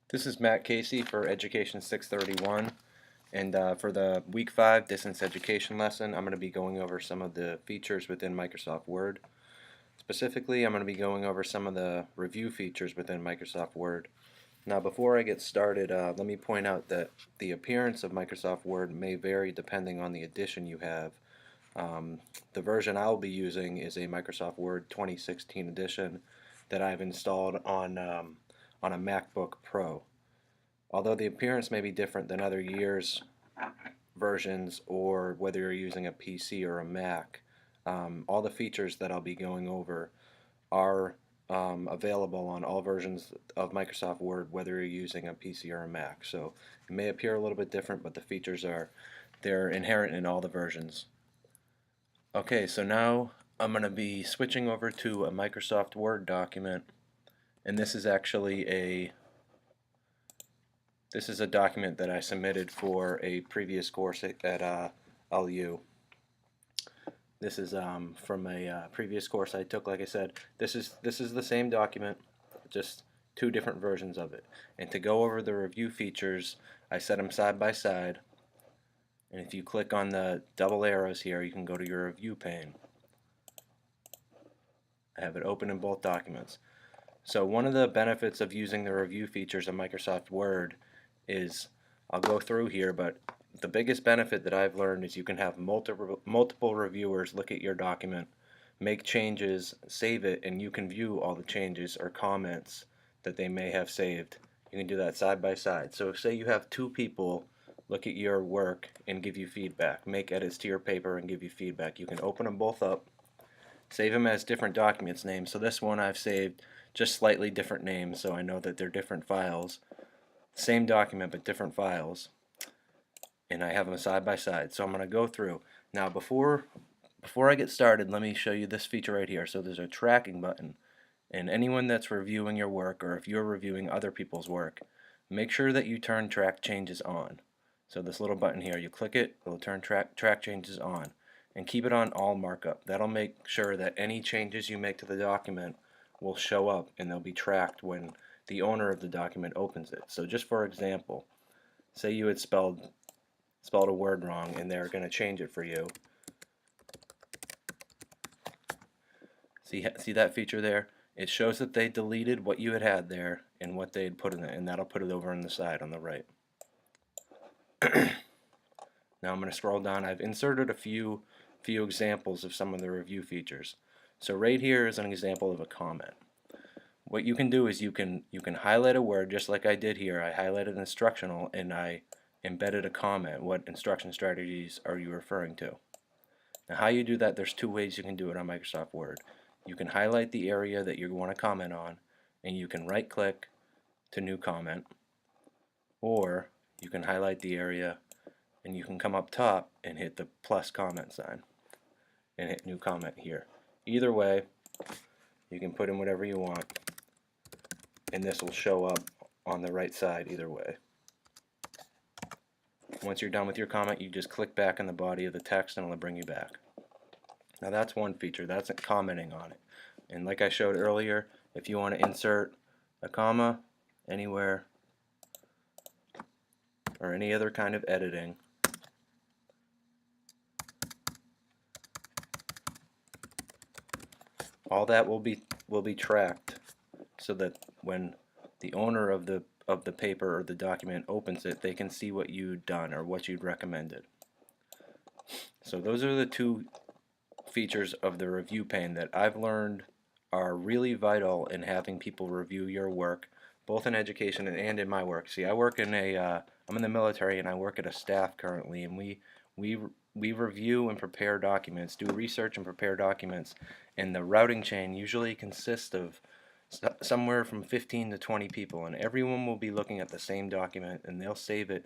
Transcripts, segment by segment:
This is Matt Casey for Education 631, and for the Week 5 Distance Education lesson, I'm going to be going over some of the features within Microsoft Word. Specifically, I'm going to be going over some of the review features within Microsoft Word. Now, before I get started, let me point out that the appearance of Microsoft Word may vary depending on the edition you have. The version I'll be using is a Microsoft Word 2016 edition that I've installed on a MacBook Pro. Although the appearance may be different than other years' versions or whether you're using a PC or a Mac, all the features that I'll be going over are available on all versions of Microsoft Word, whether you're using a PC or a Mac. So it may appear a little bit different, but the features they're inherent in all the versions. Okay, so now I'm going to be switching over to a Microsoft Word document, and this is actually this is a document that I submitted for a previous course at LU. This is from a previous course I took. Like I said, this is the same document, just two different versions of it. And to go over the review features, I set them side by side. And if you click on the double arrows here, you can go to your review pane. I have it open in both documents. So one of the benefits of using the review features of Microsoft Word is, I'll go through here, but the biggest benefit that I've learned is you can have multiple reviewers look at your document, make changes, save it, and you can view all the changes or comments that they may have saved. You can do that side by side. So say you have two people look at your work and give you feedback, make edits to your paper and give you feedback. You can open them both up, save them as different documents names. So this one I've saved just slightly different names, so I know that they're different files. Same document but different files, and I have them side by side. So I'm going to go through. Now before I get started, let me show you this feature right here. So there's a tracking button, and anyone that's reviewing your work, or if you're reviewing other people's work, make sure that you turn track changes on. So this little button here, you click it, it'll turn track changes on, and keep it on all markup. That'll make sure that any changes you make to the document will show up and they'll be tracked when the owner of the document opens it. So just for example, say you had spelled a word wrong and they're going to change it for you. See that feature there? It shows that they deleted what you had there and what they had put in it, and that'll put it over on the side on the right. Now I'm going to scroll down. I've inserted a few examples of some of the review features. So right here is an example of a comment. What you can do is you can highlight a word just like I did here. I highlighted instructional and I embedded a comment. What instruction strategies are you referring to? Now how you do that, there's two ways you can do it on Microsoft Word. You can highlight the area that you want to comment on, and you can right click to new comment, or you can highlight the area and you can come up top and hit the plus comment sign and hit new comment here. Either way, you can put in whatever you want, and this will show up on the right side either way. Once you're done with your comment, you just click back on the body of the text and it'll bring you back. Now that's one feature, that's commenting on it. And like I showed earlier, if you want to insert a comma anywhere or any other kind of editing, all that will be tracked so that when the owner of the paper or the document opens it, they can see what you've done or what you'd recommended. So those are the two features of the review pane that I've learned are really vital in having people review your work, both in education and in my work. See, I work in I'm in the military and I work at a staff currently, and we review and prepare documents, do research and prepare documents, and the routing chain usually consists of somewhere from 15 to 20 people, and everyone will be looking at the same document, and they'll save it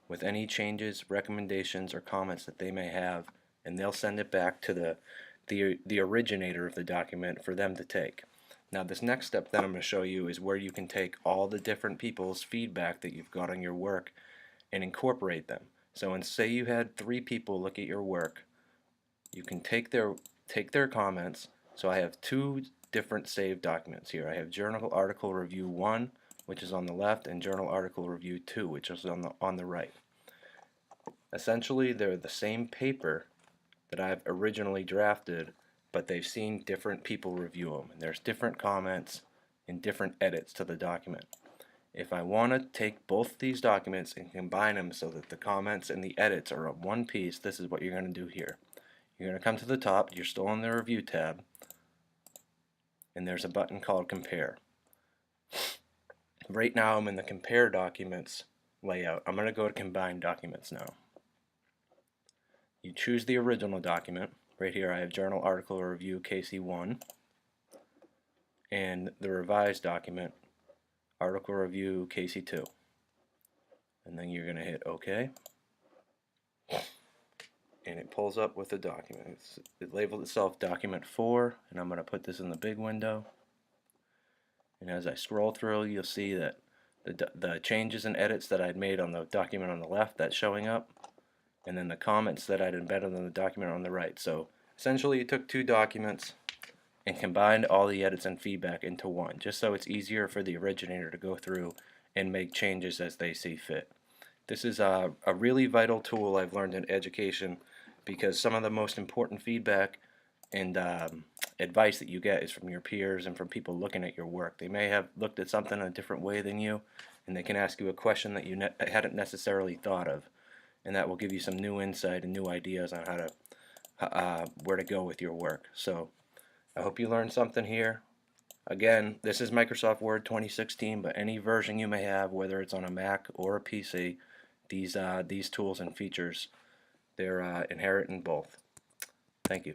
with any changes, recommendations, or comments that they may have, and they'll send it back to the originator of the document for them to take. Now this next step that I'm going to show you is where you can take all the different people's feedback that you've got on your work and incorporate them. So say you had 3 people look at your work, you can take their comments. So I have 2 different saved documents here. I have Journal Article Review 1, which is on the left, and Journal Article Review 2, which is on the right. Essentially, they're the same paper that I've originally drafted, but they've seen different people review them, and there's different comments and different edits to the document. If I want to take both these documents and combine them so that the comments and the edits are of one piece, this is what you're going to do here. You're going to come to the top, you're still in the Review tab, and there's a button called Compare. Right now I'm in the Compare Documents layout. I'm going to go to Combine Documents now. You choose the original document. Right here I have Journal Article Review KC1, and the revised document Article Review KC2. And then you're going to hit OK. And it pulls up with the document. It labeled itself Document 4, and I'm going to put this in the big window. And as I scroll through, you'll see that the changes and edits that I'd made on the document on the left, that's showing up. And then the comments that I'd embedded in the document on the right. So essentially you took two documents and combined all the edits and feedback into one, just so it's easier for the originator to go through and make changes as they see fit. This is a really vital tool I've learned in education, because some of the most important feedback and advice that you get is from your peers and from people looking at your work. They may have looked at something in a different way than you, and they can ask you a question that you hadn't necessarily thought of, and that will give you some new insight and new ideas on how to where to go with your work. So I hope you learned something here. Again, this is Microsoft Word 2016, but any version you may have, whether it's on a Mac or a PC, these tools and features, they're inherent in both. Thank you.